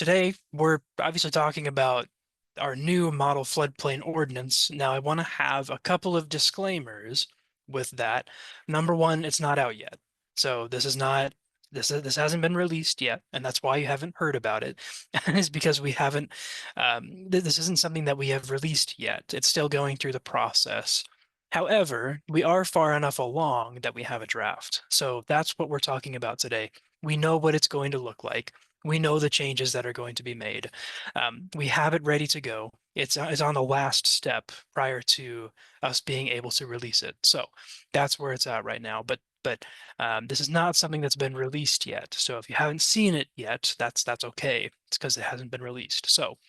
Today, we're obviously talking about our new model floodplain ordinance. Now, I want to have a couple of disclaimers with that. Number one, it's not out yet. So this hasn't been released yet, and that's why you haven't heard about it. Is because we haven't this isn't something that we have released yet. It's still going through the process. However, we are far enough along that we have a draft. So that's what we're talking about today. We know what it's going to look like. We know the changes that are going to be made. We have it ready to go. It's on the last step prior to us being able to release it. So that's where it's at right now. But this is not something that's been released yet. So if you haven't seen it yet, that's okay. It's because it hasn't been released. So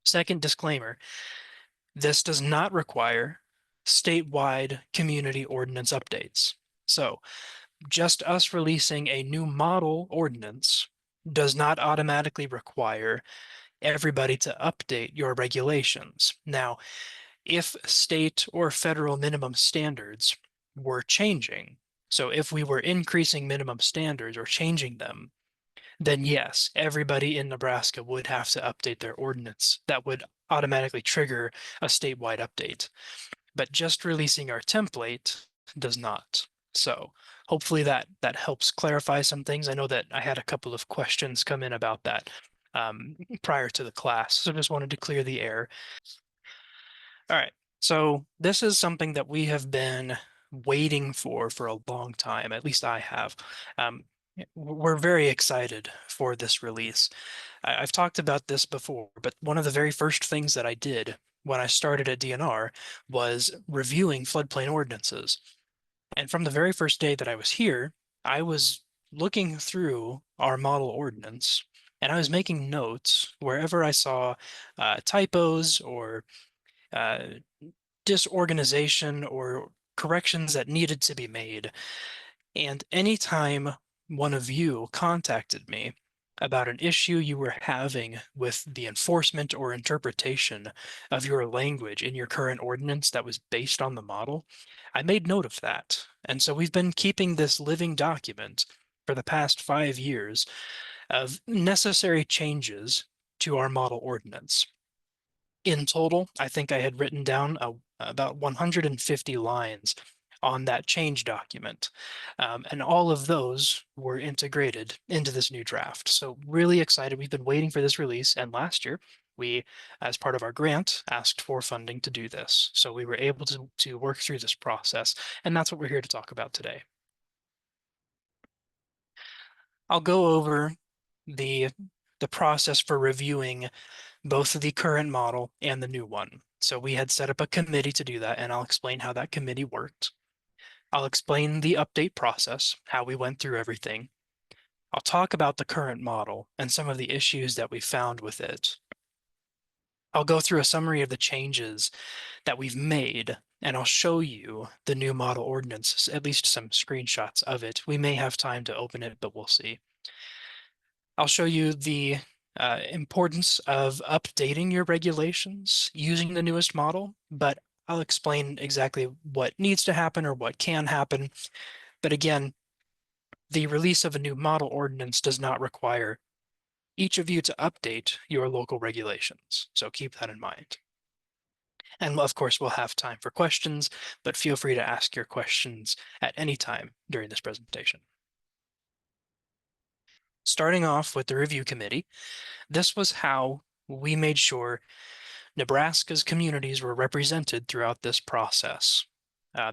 second disclaimer, this does not require statewide community ordinance updates. So just us releasing a new model ordinance does not automatically require everybody to update your regulations. Now, if state or federal minimum standards were changing, so if we were increasing minimum standards or changing them, then yes, everybody in Nebraska would have to update their ordinance. That would automatically trigger a statewide update. But just releasing our template does not. So hopefully that helps clarify some things. I know that I had a couple of questions come in about that prior to the class, so just wanted to clear the air. All right, so this is something that we have been waiting for a long time. At least I have. We're very excited for this release. I've talked about this before, but one of the very first things that I did when I started at DNR was reviewing floodplain ordinances. And from the very first day that I was here, I was looking through our model ordinance and I was making notes wherever I saw typos or uh, disorganization or corrections that needed to be made. And anytime one of you contacted me about an issue you were having with the enforcement or interpretation of your language in your current ordinance that was based on the model, I made note of that. And so we've been keeping this living document for the past 5 years of necessary changes to our model ordinance. In total, I think I had written down about 150 lines on that change document. And all of those were integrated into this new draft. So really excited. We've been waiting for this release. And last year, we, as part of our grant, asked for funding to do this. So we were able to work through this process. And that's what we're here to talk about today. I'll go over the process for reviewing both the current model and the new one. So we had set up a committee to do that, and I'll explain how that committee worked. I'll explain the update process, how we went through everything. I'll talk about the current model and some of the issues that we found with it. I'll go through a summary of the changes that we've made, and I'll show you the new model ordinance, at least some screenshots of it. We may have time to open it, but we'll see. I'll show you the importance of updating your regulations using the newest model, but I'll explain exactly what needs to happen or what can happen. But again, the release of a new model ordinance does not require each of you to update your local regulations. So keep that in mind. And of course, we'll have time for questions, but feel free to ask your questions at any time during this presentation. Starting off with the review committee, this was how we made sure Nebraska's communities were represented throughout this process.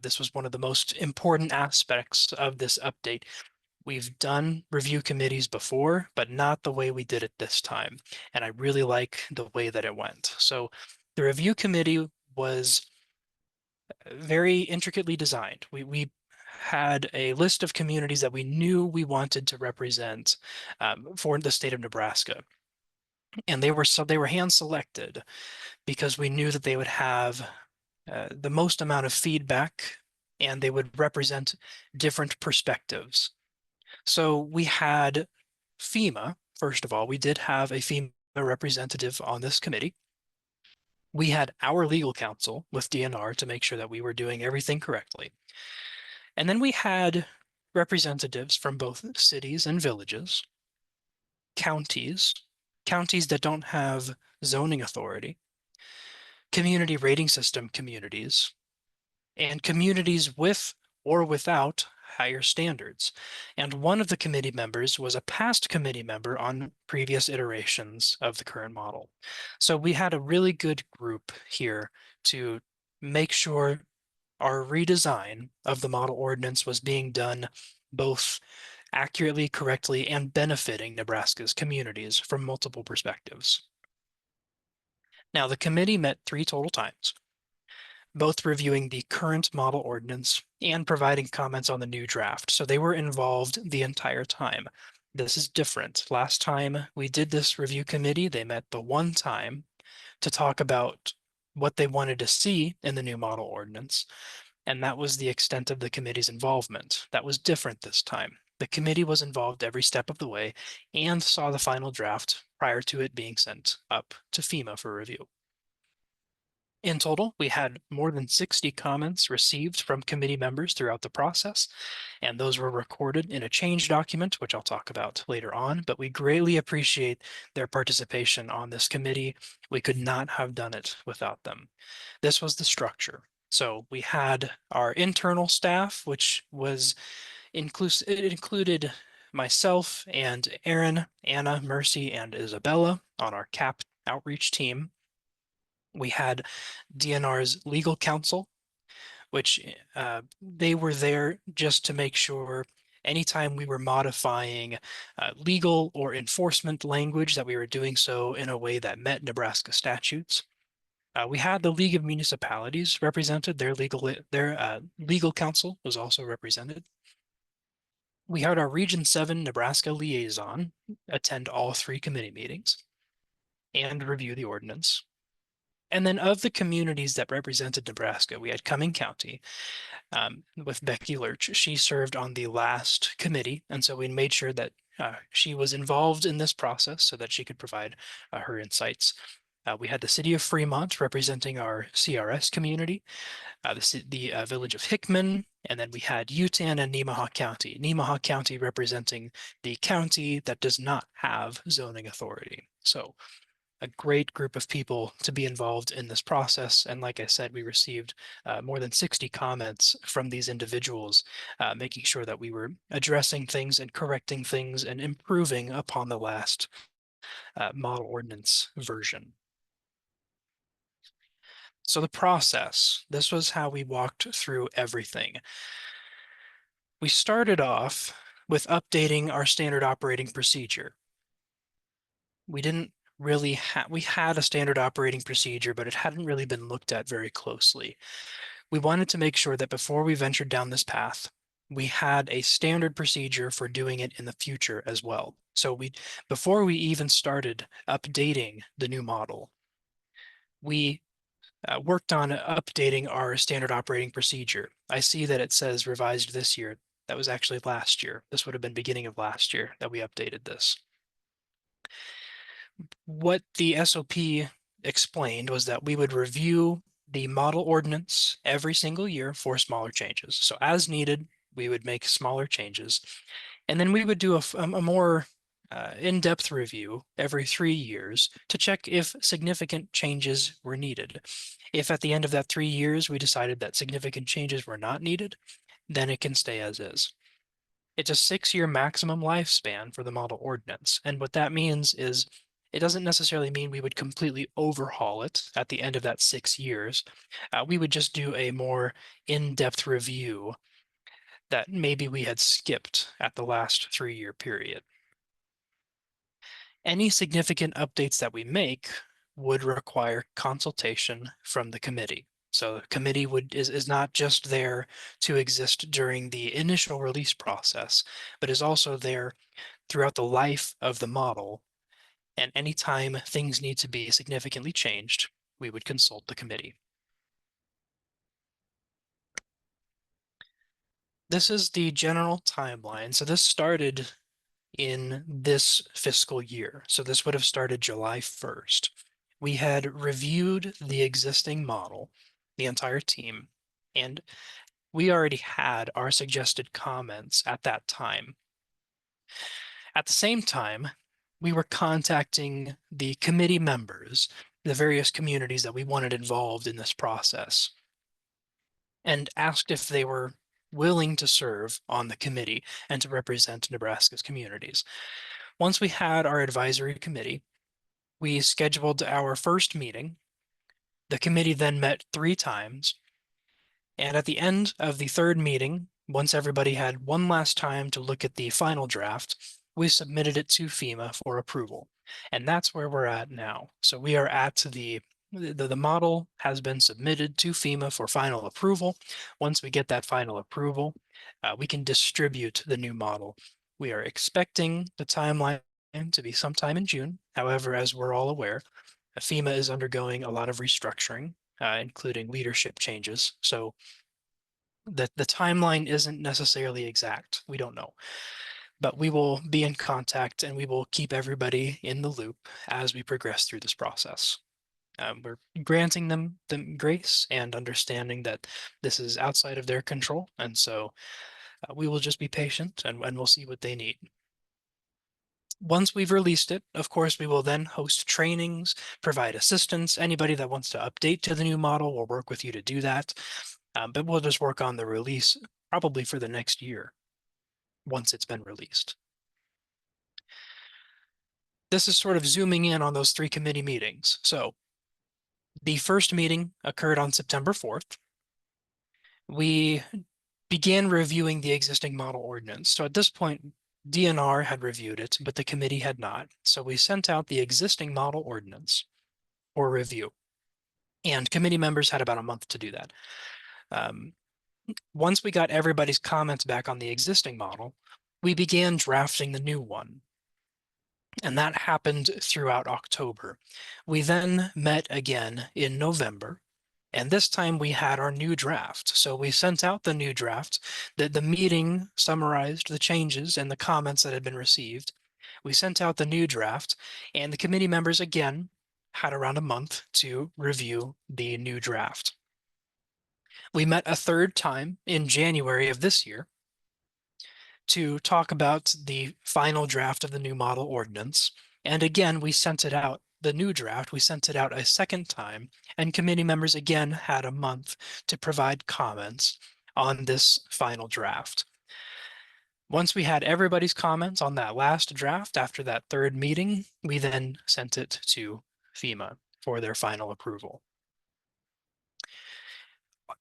This was one of the most important aspects of this update. We've done review committees before, but not the way we did it this time. And I really like the way that it went. So the review committee was very intricately designed. We had a list of communities that we knew we wanted to represent for the state of Nebraska. And they were hand selected because we knew that they would have the most amount of feedback and they would represent different perspectives. So we had FEMA, first of all, we did have a FEMA representative on this committee. We had our legal counsel with DNR to make sure that we were doing everything correctly. And then we had representatives from both cities and villages, counties, counties that don't have zoning authority, community rating system communities, and communities with or without higher standards. And one of the committee members was a past committee member on previous iterations of the current model. So we had a really good group here to make sure our redesign of the model ordinance was being done both accurately, correctly, and benefiting Nebraska's communities from multiple perspectives. Now, the committee met 3 total times, both reviewing the current model ordinance and providing comments on the new draft. So they were involved the entire time. This is different. Last time we did this review committee, they met the one time to talk about what they wanted to see in the new model ordinance. And that was the extent of the committee's involvement. That was different this time. The committee was involved every step of the way and saw the final draft prior to it being sent up to FEMA for review. In total, we had more than 60 comments received from committee members throughout the process, and those were recorded in a change document, which I'll talk about later on, but we greatly appreciate their participation on this committee. We could not have done it without them. This was the structure. So we had our internal staff, which was it included myself and Aaron, Anna, Mercy, and Isabella on our CAP outreach team. We had DNR's legal counsel, which they were there just to make sure anytime we were modifying legal or enforcement language that we were doing so in a way that met Nebraska statutes. We had the League of Municipalities represented. Their legal counsel was also represented. We had our Region 7 Nebraska liaison attend all 3 committee meetings and review the ordinance. And then of the communities that represented Nebraska, we had Cumming County with Becky Lurch. She served on the last committee, and so we made sure that she was involved in this process so that she could provide her insights. We had the city of Fremont representing our CRS community, the village of Hickman, and then we had Utan and Nemaha County. Nemaha County representing the county that does not have zoning authority. So a great group of people to be involved in this process. And like I said, we received more than 60 comments from these individuals, making sure that we were addressing things and correcting things and improving upon the last model ordinance version. So the process, this was how we walked through everything. We started off with updating our standard operating procedure. We didn't really we had a standard operating procedure, but it hadn't really been looked at very closely. We wanted to make sure that before we ventured down this path, we had a standard procedure for doing it in the future as well. So before we even started updating the new model, we worked on updating our standard operating procedure. I see that it says revised this year. That was actually last year. This would have been beginning of last year that we updated this. What the SOP explained was that we would review the model ordinance every single year for smaller changes. So as needed, we would make smaller changes. And then we would do a more in-depth review every 3 years to check if significant changes were needed. If at the end of that 3 years we decided that significant changes were not needed, then it can stay as is. It's a 6-year maximum lifespan for the model ordinance. And what that means is it doesn't necessarily mean we would completely overhaul it at the end of that 6 years. We would just do a more in-depth review that maybe we had skipped at the last 3-year period. Any significant updates that we make would require consultation from the committee. So the committee is not just there to exist during the initial release process, but is also there throughout the life of the model. And anytime things need to be significantly changed, we would consult the committee. This is the general timeline. So this started in this fiscal year. So this would have started July 1st. We had reviewed the existing model, the entire team, and we already had our suggested comments at that time. At the same time, we were contacting the committee members, the various communities that we wanted involved in this process, and asked if they were willing to serve on the committee and to represent Nebraska's communities. Once we had our advisory committee, we scheduled our first meeting. The committee then met 3 times. And at the end of the third meeting, once everybody had one last time to look at the final draft, we submitted it to FEMA for approval. And that's where we're at now. So we are at the model has been submitted to FEMA for final approval. Once we get that final approval, we can distribute the new model. We are expecting the timeline to be sometime in June. However, as we're all aware, FEMA is undergoing a lot of restructuring, including leadership changes. So the timeline isn't necessarily exact. We don't know. But we will be in contact and we will keep everybody in the loop as we progress through this process. We're granting them grace and understanding that this is outside of their control. And so we will just be patient and we'll see what they need. Once we've released it, of course, we will then host trainings, provide assistance. Anybody that wants to update to the new model will work with you to do that. But we'll just work on the release probably for the next year once it's been released. This is sort of zooming in on those 3 committee meetings. So the first meeting occurred on September 4th. We began reviewing the existing model ordinance. So at this point, DNR had reviewed it, but the committee had not. So we sent out the existing model ordinance for review. And committee members had about a month to do that. Once we got everybody's comments back on the existing model, we began drafting the new one. And that happened throughout October. We then met again in November, and this time we had our new draft. So we sent out the new draft. The meeting summarized the changes and the comments that had been received. We sent out the new draft, and the committee members again had around a month to review the new draft. We met a third time in January of this year to talk about the final draft of the new model ordinance. And again, we sent it out, the new draft, we sent it out a second time, and committee members again had a month to provide comments on this final draft. Once we had everybody's comments on that last draft after that third meeting, we then sent it to FEMA for their final approval.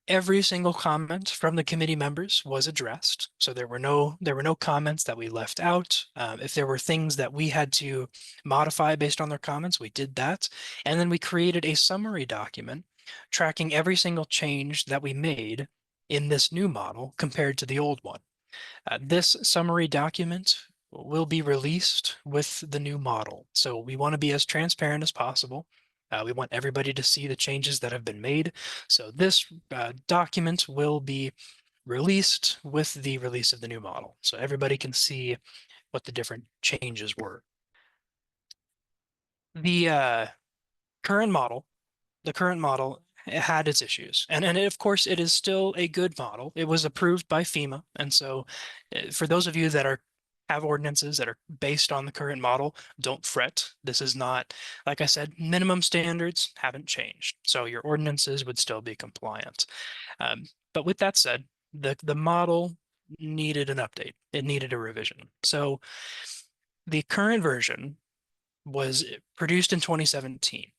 Every single comment from the committee members was addressed. So there were no comments that we left out. If there were things that we had to modify based on their comments, we did that. And then we created a summary document tracking every single change that we made in this new model compared to the old one. This summary document will be released with the new model. So we want to be as transparent as possible. We want everybody to see the changes that have been made. So this document will be released with the release of the new model. So everybody can see what the different changes were. The current model had its issues. And of course, it is still a good model. It was approved by FEMA. And so for those of you that have ordinances that are based on the current model, don't fret. This is not, like I said, minimum standards haven't changed. So your ordinances would still be compliant. But with that said, the model needed an update. It needed a revision. So the current version was produced in 2017.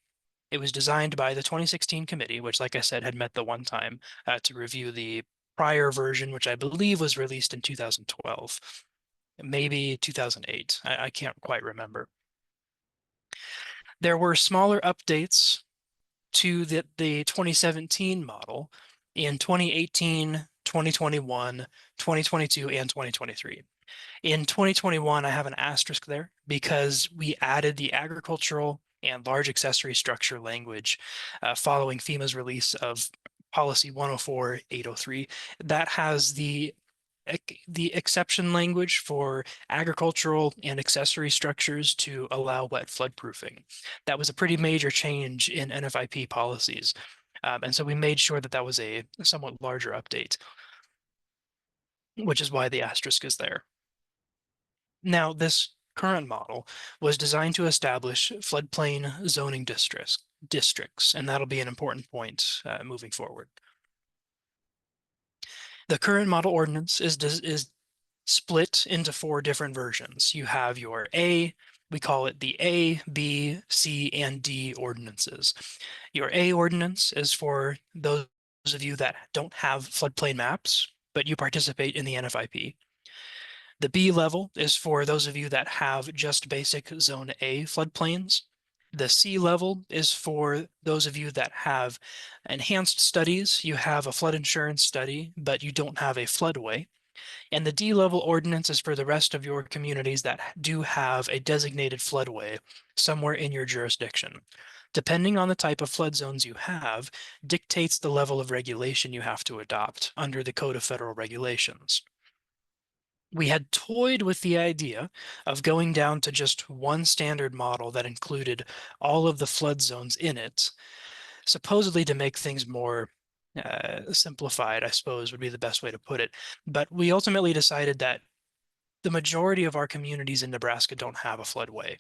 It was designed by the 2016 committee, which, like I said, had met the one time to review the prior version, which I believe was released in 2012, maybe 2008. I can't quite remember. There were smaller updates to the 2017 model in 2018, 2021, 2022, and 2023. In 2021, I have an asterisk there because we added the agricultural and large accessory structure language following FEMA's release of policy 104-803. That has the exception language for agricultural and accessory structures to allow wet floodproofing. That was a pretty major change in NFIP policies. And so we made sure that that was a somewhat larger update, which is why the asterisk is there. Now, this current model was designed to establish floodplain zoning districts, and that'll be an important point moving forward. The current model ordinance is split into 4 different versions. You have your A, we call it the A, B, C, and D ordinances. Your A ordinance is for those of you that don't have floodplain maps, but you participate in the NFIP. The B level is for those of you that have just basic Zone A floodplains. The C level is for those of you that have enhanced studies. You have a flood insurance study, but you don't have a floodway. And the D level ordinance is for the rest of your communities that do have a designated floodway somewhere in your jurisdiction. Depending on the type of flood zones you have, dictates the level of regulation you have to adopt under the Code of Federal Regulations. We had toyed with the idea of going down to just one standard model that included all of the flood zones in it, supposedly to make things more simplified, I suppose would be the best way to put it. But we ultimately decided that the majority of our communities in Nebraska don't have a floodway.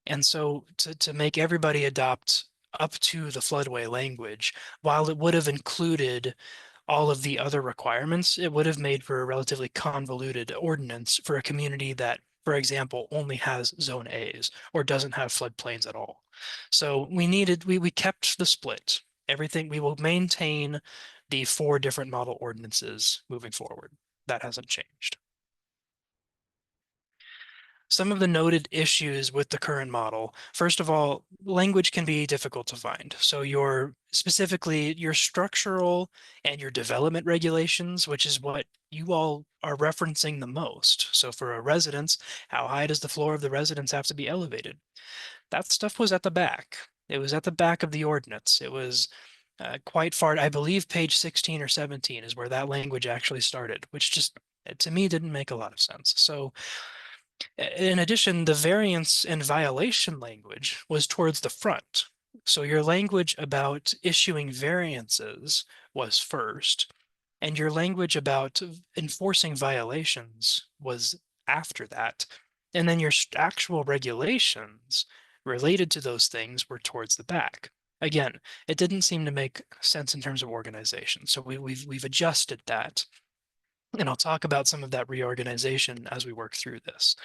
And so to make everybody adopt up to the floodway language, while it would have included all of the other requirements, it would have made for a relatively convoluted ordinance for a community that, for example, only has zone A's or doesn't have floodplains at all. So we kept the split. Everything, we will maintain the 4 different model ordinances moving forward. That hasn't changed. Some of the noted issues with the current model. First of all, language can be difficult to find. So specifically your structural and your development regulations, which is what you all are referencing the most. So for a residence, how high does the floor of the residence have to be elevated? That stuff was at the back. It was at the back of the ordinance. It was quite far. I believe page 16 or 17 is where that language actually started, which just to me didn't make a lot of sense. So in addition, the variance and violation language was towards the front. So your language about issuing variances was first, and your language about enforcing violations was after that. And then your actual regulations related to those things were towards the back. Again, it didn't seem to make sense in terms of organization. So we've adjusted that. And I'll talk about some of that reorganization as we work through this.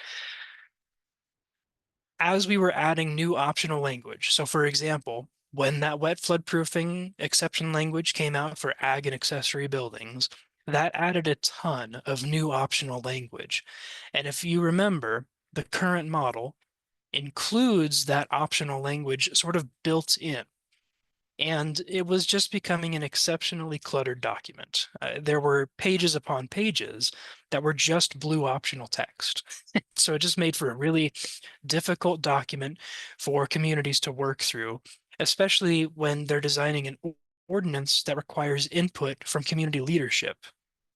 As we were adding new optional language, so for example, when that wet floodproofing exception language came out for ag and accessory buildings, that added a ton of new optional language. And if you remember, the current model includes that optional language sort of built in. And it was just becoming an exceptionally cluttered document. There were pages upon pages that were just blue optional text. So it just made for a really difficult document for communities to work through, especially when they're designing an ordinance that requires input from community leadership.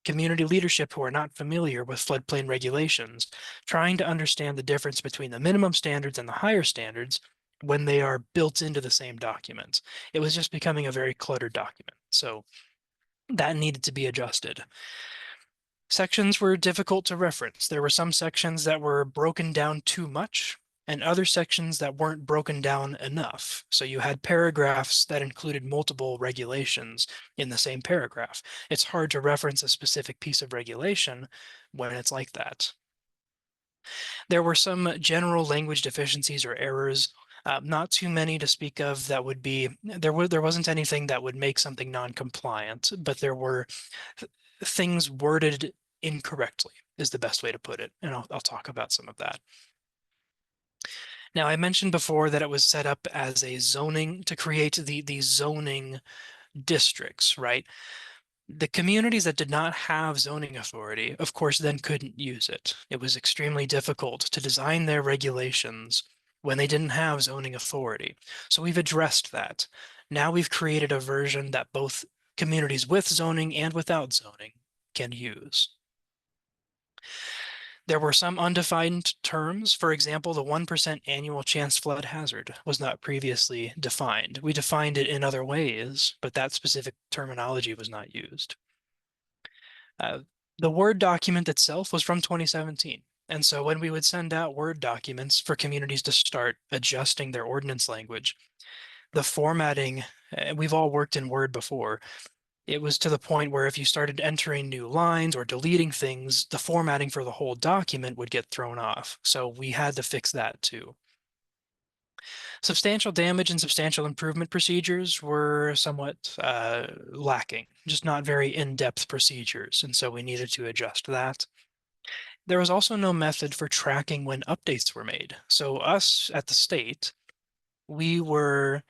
Community leadership who are not familiar with floodplain regulations, trying to understand the difference between the minimum standards and the higher standards when they are built into the same document. It was just becoming a very cluttered document. So that needed to be adjusted. Sections were difficult to reference. There were some sections that were broken down too much and other sections that weren't broken down enough. So you had paragraphs that included multiple regulations in the same paragraph. It's hard to reference a specific piece of regulation when it's like that. There were some general language deficiencies or errors, not too many to speak of that would be, there wasn't anything that would make something non-compliant, but there were things worded incorrectly is the best way to put it. And I'll talk about some of that. Now, I mentioned before that it was set up as a zoning to create the zoning districts, right? The communities that did not have zoning authority, of course, then couldn't use it. It was extremely difficult to design their regulations when they didn't have zoning authority. So we've addressed that. Now we've created a version that both communities with zoning and without zoning can use. There were some undefined terms. For example, the 1% annual chance flood hazard was not previously defined. We defined it in other ways, but that specific terminology was not used. The Word document itself was from 2017. And so when we would send out Word documents for communities to start adjusting their ordinance language, the formatting, we've all worked in Word before. It was to the point where if you started entering new lines or deleting things, the formatting for the whole document would get thrown off. So we had to fix that too. Substantial damage and substantial improvement procedures were somewhat lacking, just not very in-depth procedures. And so we needed to adjust that. There was also no method for tracking when updates were made. So us at the state, we were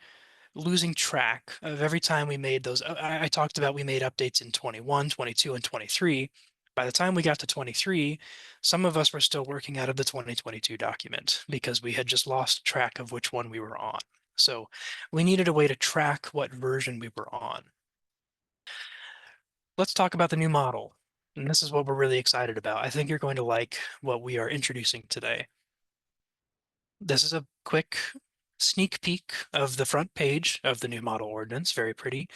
losing track of every time we made those. I talked about we made updates in 21, 22, and 23. By the time we got to 23, some of us were still working out of the 2022 document because we had just lost track of which one we were on. So we needed a way to track what version we were on. Let's talk about the new model. And this is what we're really excited about. I think you're going to like what we are introducing today. This is a quick sneak peek of the front page of the new model ordinance. Very pretty.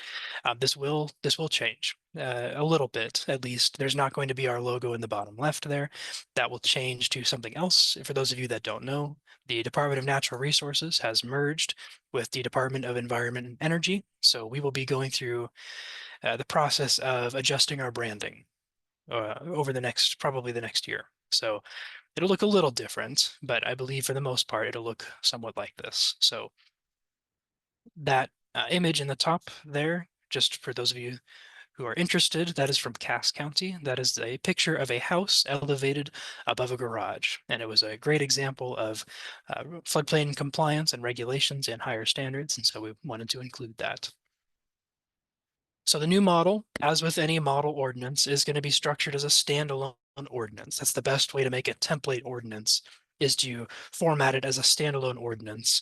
This will change a little bit, at least. There's not going to be our logo in the bottom left there. That will change to something else. For those of you that don't know, the Department of Natural Resources has merged with the Department of Environment and Energy. So we will be going through the process of adjusting our branding over probably the next year. So it'll look a little different, but I believe for the most part, it'll look somewhat like this. So that image in the top there, just for those of you who are interested, that is from Cass County. That is a picture of a house elevated above a garage. And it was a great example of floodplain compliance and regulations and higher standards. And so we wanted to include that. So the new model, as with any model ordinance, is going to be structured as a standalone ordinance. That's the best way to make a template ordinance, is to format it as a standalone ordinance.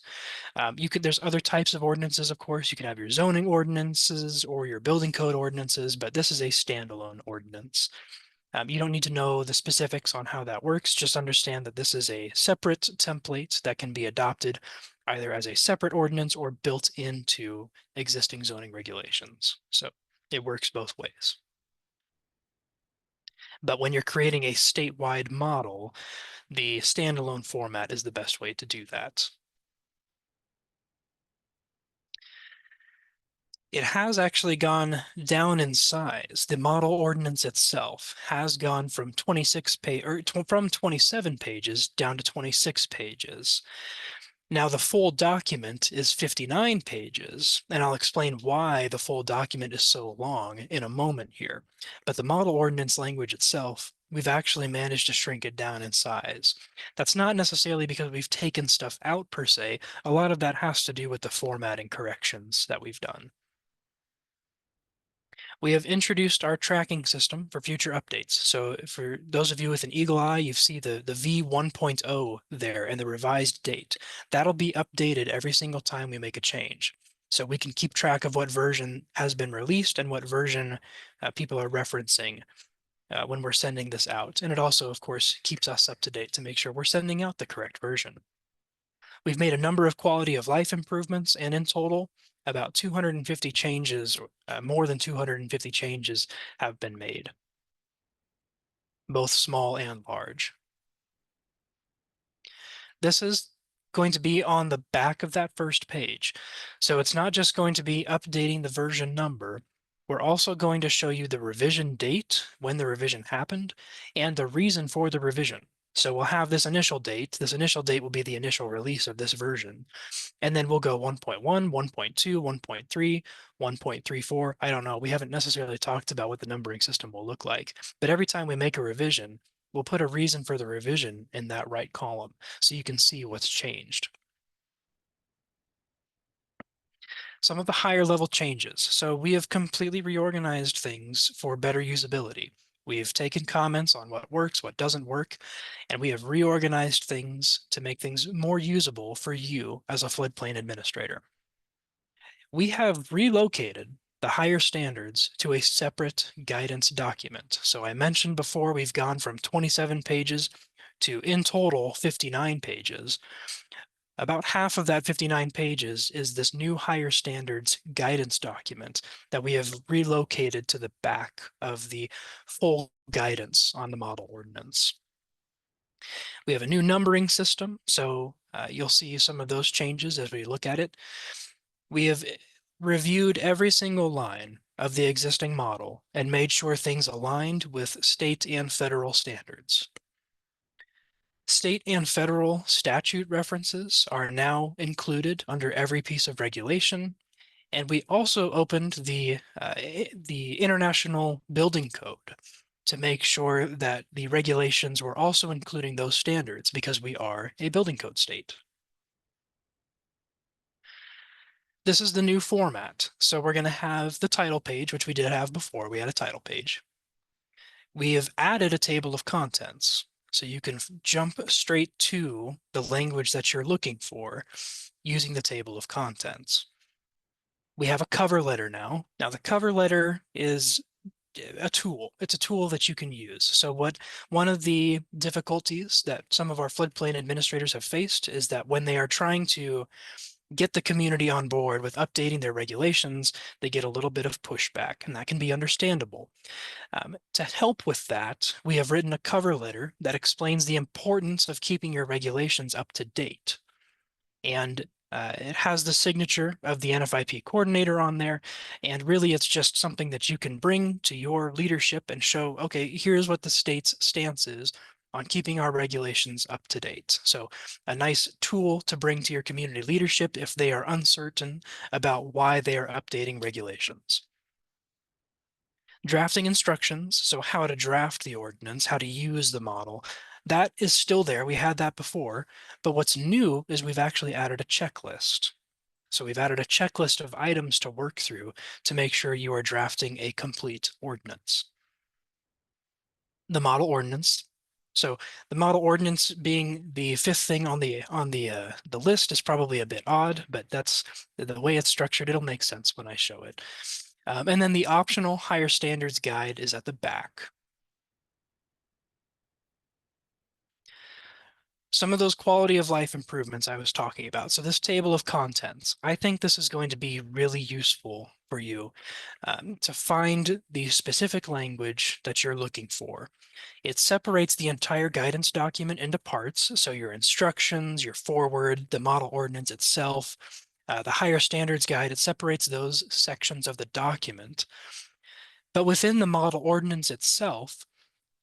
There's other types of ordinances, of course. You can have your zoning ordinances or your building code ordinances, but this is a standalone ordinance. You don't need to know the specifics on how that works. Just understand that this is a separate template that can be adopted either as a separate ordinance or built into existing zoning regulations. So it works both ways. But when you're creating a statewide model, the standalone format is the best way to do that. It has actually gone down in size. The model ordinance itself has gone from 27 pages down to 26 pages. Now the full document is 59 pages, and I'll explain why the full document is so long in a moment here. But the model ordinance language itself, we've actually managed to shrink it down in size. That's not necessarily because we've taken stuff out per se. A lot of that has to do with the formatting corrections that we've done. We have introduced our tracking system for future updates. So for those of you with an eagle eye, you see the V1.0 there and the revised date. That'll be updated every single time we make a change. So we can keep track of what version has been released and what version people are referencing when we're sending this out. And it also, of course, keeps us up to date to make sure we're sending out the correct version. We've made a number of quality of life improvements, and in total, about 250 changes, more than 250 changes have been made, both small and large. This is going to be on the back of that first page. So it's not just going to be updating the version number. We're also going to show you the revision date, when the revision happened, and the reason for the revision. So we'll have this initial date. This initial date will be the initial release of this version. And then we'll go 1.1, 1.2, 1.3, 1.34. I don't know. We haven't necessarily talked about what the numbering system will look like. But every time we make a revision, we'll put a reason for the revision in that right column so you can see what's changed. Some of the higher level changes. So we have completely reorganized things for better usability. We've taken comments on what works, what doesn't work, and we have reorganized things to make things more usable for you as a floodplain administrator. We have relocated the higher standards to a separate guidance document. So I mentioned before we've gone from 27 pages to in total 59 pages. About half of that 59 pages is this new higher standards guidance document that we have relocated to the back of the full guidance on the model ordinance. We have a new numbering system, so you'll see some of those changes as we look at it. We have reviewed every single line of the existing model and made sure things aligned with state and federal standards. State and federal statute references are now included under every piece of regulation. And we also opened the International Building Code to make sure that the regulations were also including those standards because we are a building code state. This is the new format. So we're going to have the title page, which we did have before. We had a title page. We have added a table of contents. So you can jump straight to the language that you're looking for using the table of contents. We have a cover letter now. Now the cover letter is a tool. It's a tool that you can use. So one of the difficulties that some of our floodplain administrators have faced is that when they are trying to get the community on board with updating their regulations, they get a little bit of pushback, and that can be understandable. To help with that, we have written a cover letter that explains the importance of keeping your regulations up to date. And it has the signature of the NFIP coordinator on there. And really, it's just something that you can bring to your leadership and show, okay, here's what the state's stance is on keeping our regulations up to date. So a nice tool to bring to your community leadership if they are uncertain about why they are updating regulations. Drafting instructions, so how to draft the ordinance, how to use the model, that is still there. We had that before, but what's new is we've actually added a checklist. So we've added a checklist of items to work through to make sure you are drafting a complete ordinance. The model ordinance. So the model ordinance being the fifth thing on the list is probably a bit odd, but that's the way it's structured. It'll make sense when I show it. And then the optional higher standards guide is at the back. Some of those quality of life improvements I was talking about. So this table of contents, I think this is going to be really useful for you to find the specific language that you're looking for. It separates the entire guidance document into parts. So your instructions, your foreword, the model ordinance itself, the higher standards guide, it separates those sections of the document. But within the model ordinance itself,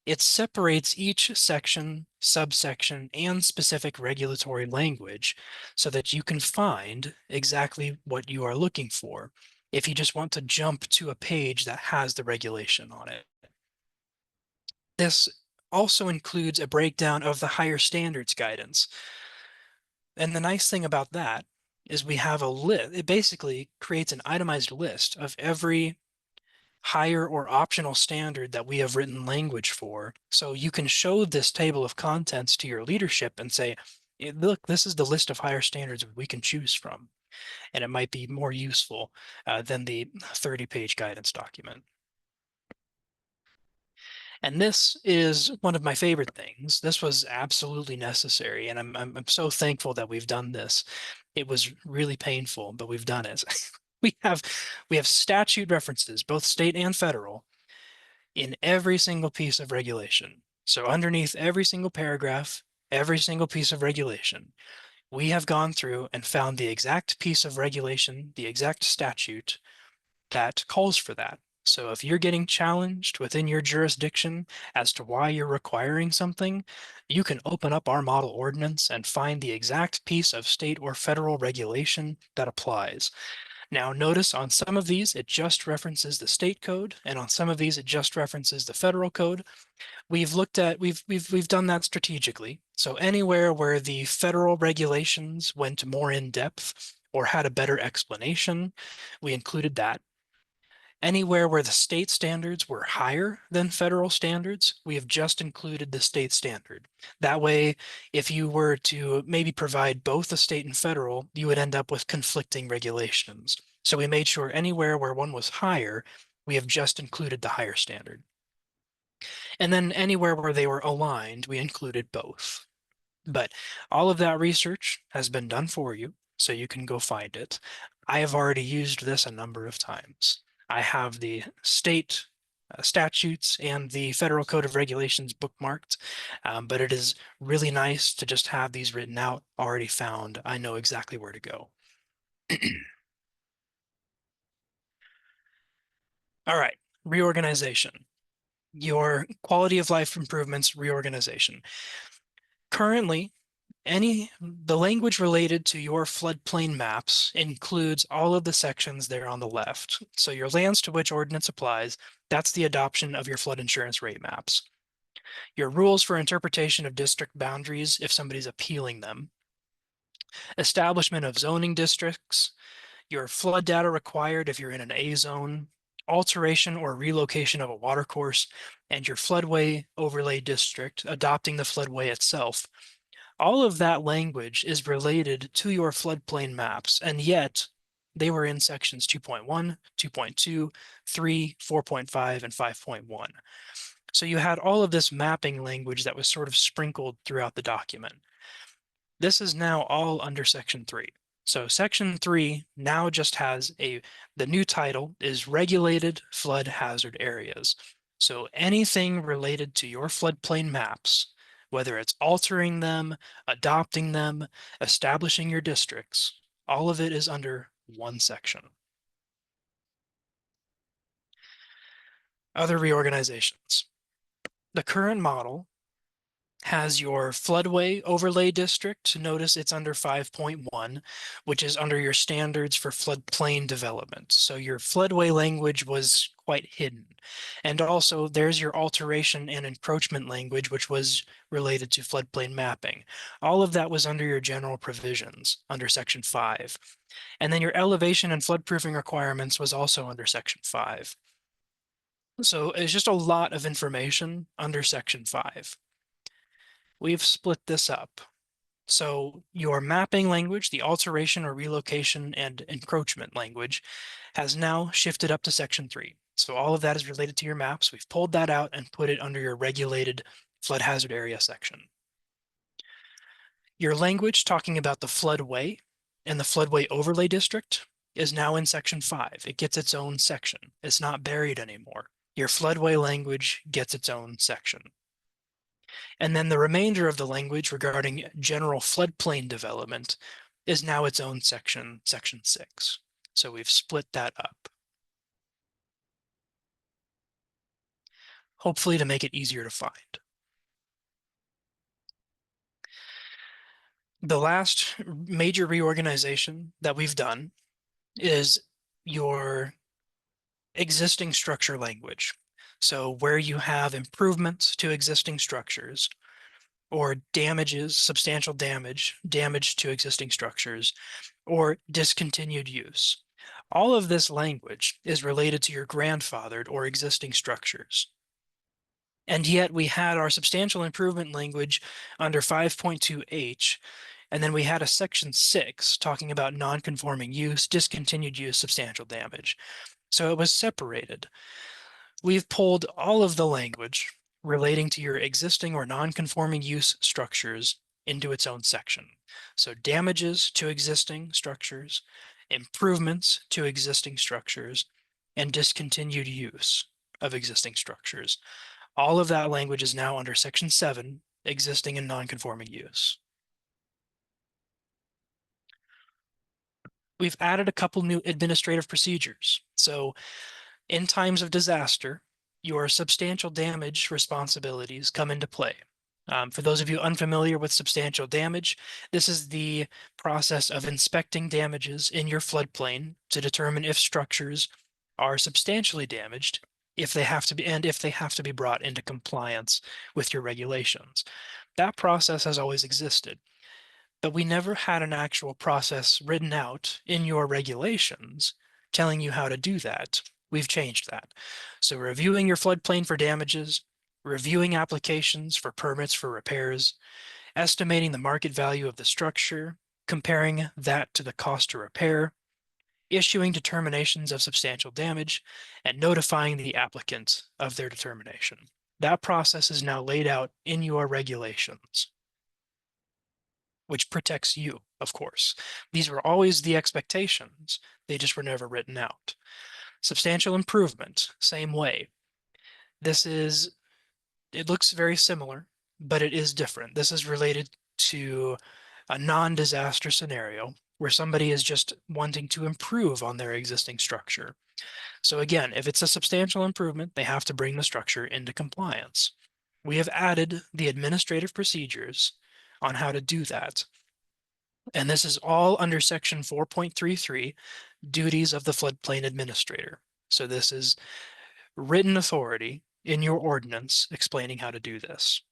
it separates each section, subsection, and specific regulatory language so that you can find exactly what you are looking for if you just want to jump to a page that has the regulation on it. This also includes a breakdown of the higher standards guidance. And the nice thing about that is we have a list. It basically creates an itemized list of every higher or optional standard that we have written language for. So you can show this table of contents to your leadership and say, look, this is the list of higher standards we can choose from. And it might be more useful than the 30-page guidance document. And this is one of my favorite things. This was absolutely necessary, and I'm so thankful that we've done this. It was really painful, but we've done it. we have we have statute references, both state and federal, in every single piece of regulation. So underneath every single paragraph, every single piece of regulation, we have gone through and found the exact piece of regulation, the exact statute that calls for that. So if you're getting challenged within your jurisdiction as to why you're requiring something, you can open up our model ordinance and find the exact piece of state or federal regulation that applies. Now notice on some of these, it just references the state code, and on some of these, it just references the federal code. We've done that strategically. So anywhere where the federal regulations went more in depth or had a better explanation, we included that. Anywhere where the state standards were higher than federal standards, we have just included the state standard. That way, if you were to maybe provide both the state and federal, you would end up with conflicting regulations. So we made sure anywhere where one was higher, we have just included the higher standard. And then anywhere where they were aligned, we included both. But all of that research has been done for you, so you can go find it. I have already used this a number of times. I have the state statutes and the Federal Code of Regulations bookmarked, but it is really nice to just have these written out, already found. I know exactly where to go. All right, reorganization. Your quality of life improvements reorganization. Currently, the language related to your floodplain maps includes all of the sections there on the left. So your lands to which ordinance applies, that's the adoption of your flood insurance rate maps. Your rules for interpretation of district boundaries if somebody's appealing them. Establishment of zoning districts, your flood data required if you're in an A zone, alteration or relocation of a watercourse, and your floodway overlay district adopting the floodway itself. All of that language is related to your floodplain maps, and yet they were in sections 2.1, 2.2, 3, 4.5, and 5.1. So you had all of this mapping language that was sort of sprinkled throughout the document. This is now all under section 3. So section 3 now just has the new title is Regulated Flood Hazard Areas. So anything related to your floodplain maps, whether it's altering them, adopting them, establishing your districts, all of it is under one section. Other reorganizations. The current model has your floodway overlay district. Notice it's under 5.1, which is under your standards for floodplain development. So your floodway language was quite hidden. And also there's your alteration and encroachment language, which was related to floodplain mapping. All of that was under your general provisions under section 5. And then your elevation and floodproofing requirements was also under section 5. So it's just a lot of information under section 5. We've split this up. So your mapping language, the alteration or relocation and encroachment language, has now shifted up to section 3. So all of that is related to your maps. We've pulled that out and put it under your regulated flood hazard area section. Your language talking about the floodway and the floodway overlay district is now in section 5. It gets its own section. It's not buried anymore. Your floodway language gets its own section. And then the remainder of the language regarding general floodplain development is now its own section, section 6. So we've split that up. Hopefully to make it easier to find. The last major reorganization that we've done is your existing structure language. So where you have improvements to existing structures, or damages, substantial damage to existing structures, or discontinued use. All of this language is related to your grandfathered or existing structures. And yet we had our substantial improvement language under 5.2H, and then we had a section 6 talking about non-conforming use, discontinued use, substantial damage. So it was separated. We've pulled all of the language relating to your existing or non-conforming use structures into its own section. So damages to existing structures, improvements to existing structures, and discontinued use of existing structures. All of that language is now under section 7, existing and non-conforming use. We've added a couple new administrative procedures. So in times of disaster, your substantial damage responsibilities come into play. For those of you unfamiliar with substantial damage, this is the process of inspecting damages in your floodplain to determine if structures are substantially damaged, if they have to be brought into compliance with your regulations. That process has always existed, but we never had an actual process written out in your regulations telling you how to do that. We've changed that. So reviewing your floodplain for damages, reviewing applications for permits for repairs, estimating the market value of the structure, comparing that to the cost to repair, issuing determinations of substantial damage, and notifying the applicant of their determination. That process is now laid out in your regulations, which protects you, of course. These were always the expectations. They just were never written out. Substantial improvement, same way. It looks very similar, but it is different. This is related to a non-disaster scenario where somebody is just wanting to improve on their existing structure. So again, if it's a substantial improvement, they have to bring the structure into compliance. We have added the administrative procedures on how to do that. And this is all under section 4.33, duties of the floodplain administrator. So this is written authority in your ordinance explaining how to do this.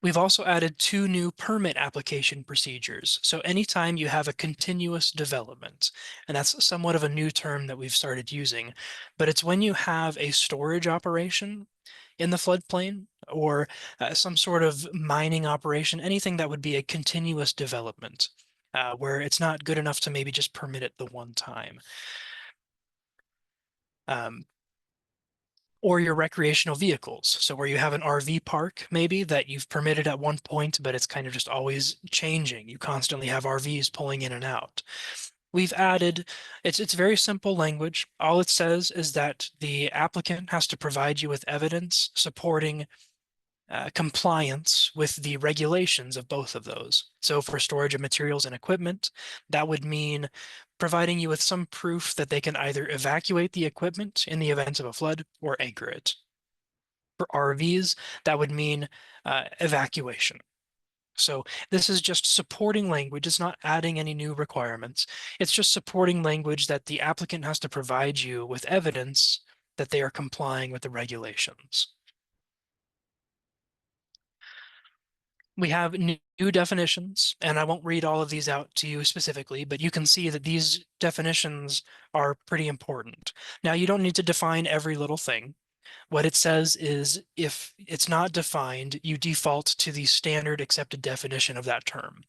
We've also added 2 new permit application procedures. So anytime you have a continuous development, and that's somewhat of a new term that we've started using, but it's when you have a storage operation in the floodplain or some sort of mining operation, anything that would be a continuous development, where it's not good enough to maybe just permit it the one time. Or your recreational vehicles. So where you have an RV park maybe that you've permitted at one point, but it's kind of just always changing. You constantly have RVs pulling in and out. We've added, it's very simple language. All it says is that the applicant has to provide you with evidence supporting compliance with the regulations of both of those. So for storage of materials and equipment, that would mean providing you with some proof that they can either evacuate the equipment in the event of a flood or anchor it. For RVs, that would mean evacuation. So this is just supporting language. It's not adding any new requirements. It's just supporting language that the applicant has to provide you with evidence that they are complying with the regulations. We have new definitions, and I won't read all of these out to you specifically, but you can see that these definitions are pretty important. Now, you don't need to define every little thing. What it says is if it's not defined, you default to the standard accepted definition of that term.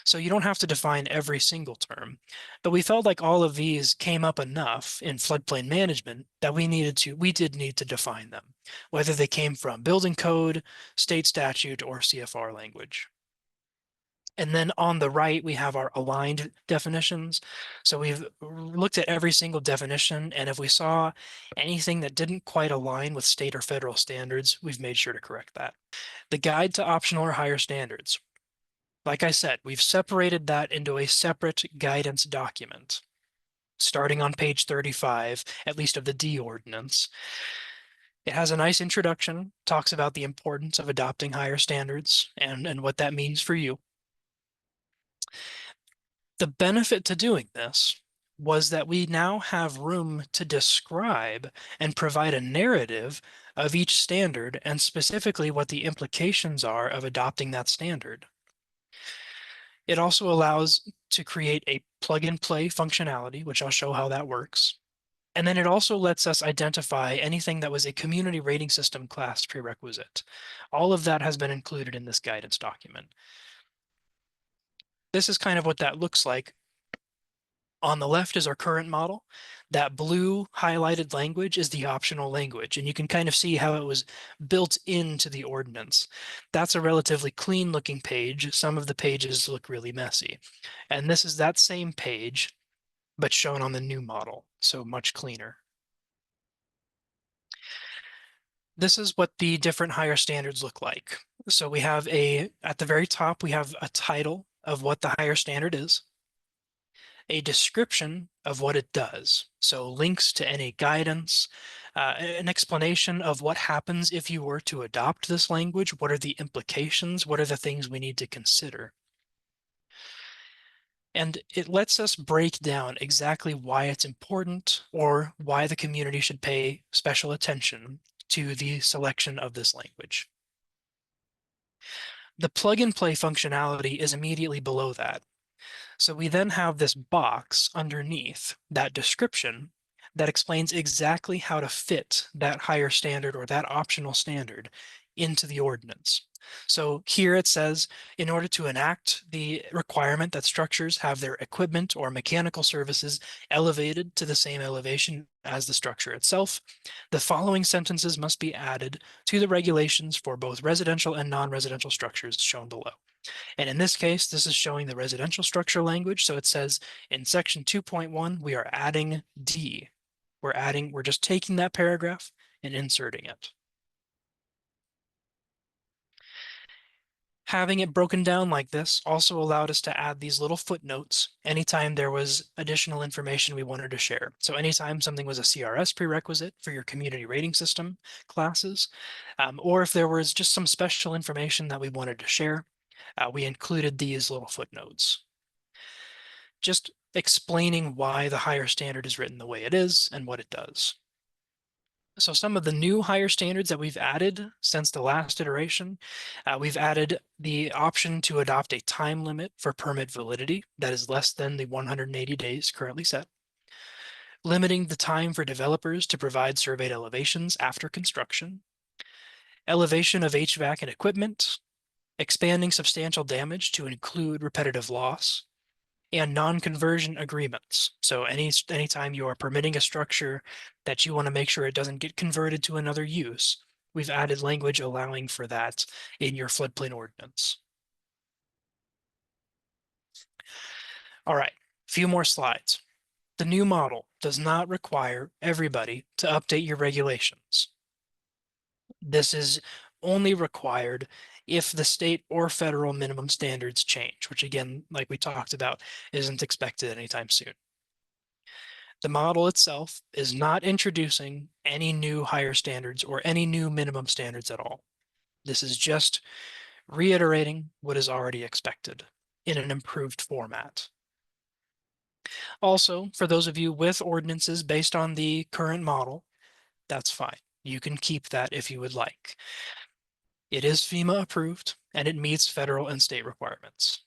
So you don't have to define every single term, but we felt like all of these came up enough in floodplain management that we did need to define them, whether they came from building code, state statute, or CFR language. And then on the right, we have our aligned definitions. So we've looked at every single definition, and if we saw anything that didn't quite align with state or federal standards, we've made sure to correct that. The guide to optional or higher standards. Like I said, we've separated that into a separate guidance document, starting on page 35, at least of the D ordinance. It has a nice introduction, talks about the importance of adopting higher standards and what that means for you. The benefit to doing this was that we now have room to describe and provide a narrative of each standard and specifically what the implications are of adopting that standard. It also allows to create a plug and play functionality, which I'll show how that works. And then it also lets us identify anything that was a community rating system class prerequisite. All of that has been included in this guidance document. This is kind of what that looks like. On the left is our current model. That blue highlighted language is the optional language, and you can kind of see how it was built into the ordinance. That's a relatively clean looking page. Some of the pages look really messy. And this is that same page, but shown on the new model, so much cleaner. This is what the different higher standards look like. So we have at the very top, we have a title of what the higher standard is, a description of what it does. So links to any guidance, an explanation of what happens if you were to adopt this language. What are the implications? What are the things we need to consider? And it lets us break down exactly why it's important or why the community should pay special attention to the selection of this language. The plug and play functionality is immediately below that. So we then have this box underneath that description that explains exactly how to fit that higher standard or that optional standard into the ordinance. So here it says, in order to enact the requirement that structures have their equipment or mechanical services elevated to the same elevation as the structure itself, the following sentences must be added to the regulations for both residential and non-residential structures shown below. And in this case, this is showing the residential structure language. So it says in section 2.1, we are adding D. We're just taking that paragraph and inserting it. Having it broken down like this also allowed us to add these little footnotes anytime there was additional information we wanted to share. So anytime something was a CRS prerequisite for your community rating system classes, or if there was just some special information that we wanted to share, we included these little footnotes. Just explaining why the higher standard is written the way it is and what it does. So some of the new higher standards that we've added since the last iteration, we've added the option to adopt a time limit for permit validity that is less than the 180 days currently set, limiting the time for developers to provide surveyed elevations after construction, elevation of HVAC and equipment, expanding substantial damage to include repetitive loss, and non-conversion agreements. So anytime you are permitting a structure that you want to make sure it doesn't get converted to another use, we've added language allowing for that in your floodplain ordinance. All right, a few more slides. The new model does not require everybody to update your regulations. This is only required if the state or federal minimum standards change, which again, like we talked about, isn't expected anytime soon. The model itself is not introducing any new higher standards or any new minimum standards at all. This is just reiterating what is already expected in an improved format. Also, for those of you with ordinances based on the current model, that's fine. You can keep that if you would like. It is FEMA approved and it meets federal and state requirements.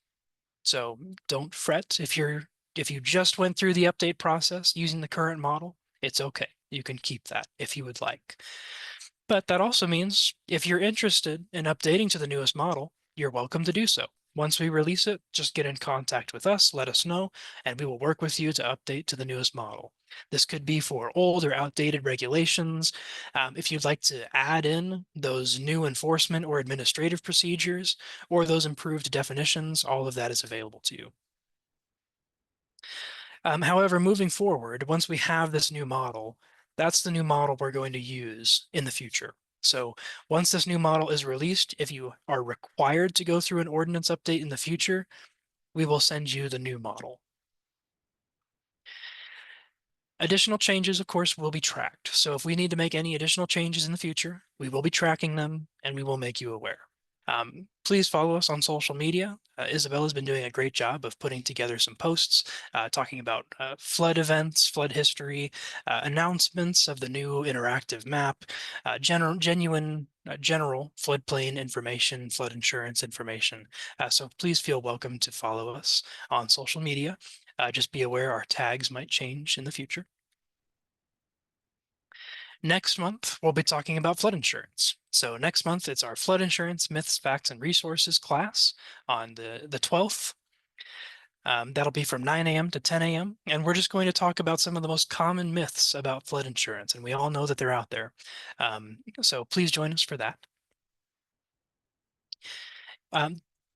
So don't fret if you just went through the update process using the current model, it's okay. You can keep that if you would like. But that also means if you're interested in updating to the newest model, you're welcome to do so. Once we release it, just get in contact with us, let us know, and we will work with you to update to the newest model. This could be for old or outdated regulations. If you'd like to add in those new enforcement or administrative procedures, or those improved definitions, all of that is available to you. However, moving forward, once we have this new model, that's the new model we're going to use in the future. So once this new model is released, if you are required to go through an ordinance update in the future, we will send you the new model. Additional changes, of course, will be tracked. So if we need to make any additional changes in the future, we will be tracking them and we will make you aware. Please follow us on social media. Isabella's been doing a great job of putting together some posts talking about flood events, flood history, announcements of the new interactive map, general floodplain information, flood insurance information. So please feel welcome to follow us on social media. Just be aware our tags might change in the future. Next month, we'll be talking about flood insurance. So next month, it's our flood insurance myths, facts, and resources class on the 12th. That'll be from 9 a.m. to 10 a.m. And we're just going to talk about some of the most common myths about flood insurance. And we all know that they're out there. So please join us for that.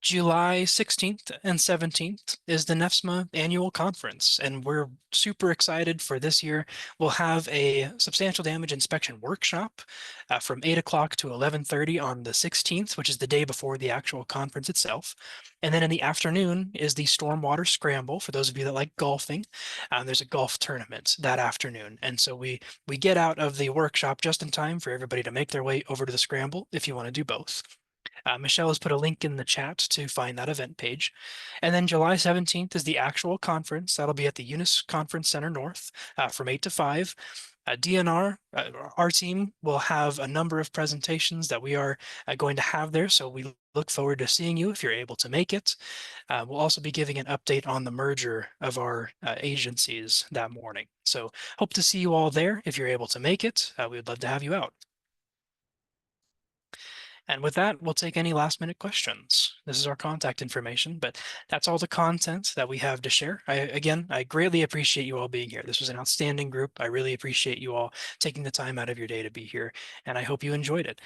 July 16th and 17th is the NEFSMA annual conference, and we're super excited for this year. We'll have a substantial damage inspection workshop from 8 o'clock to 11:30 on the 16th, which is the day before the actual conference itself. And then in the afternoon is the Stormwater Scramble. For those of you that like golfing, there's a golf tournament that afternoon. And so we get out of the workshop just in time for everybody to make their way over to the Scramble if you want to do both. Michelle has put a link in the chat to find that event page. And then July 17th is the actual conference. That'll be at the Eunice Conference Center North from 8 to 5. DNR, our team will have a number of presentations that we are going to have there. So we look forward to seeing you if you're able to make it. We'll also be giving an update on the merger of our agencies that morning. So hope to see you all there if you're able to make it. We would love to have you out. And with that, we'll take any last minute questions. This is our contact information, but that's all the content that we have to share. I greatly appreciate you all being here. This was an outstanding group. I really appreciate you all taking the time out of your day to be here, and I hope you enjoyed it.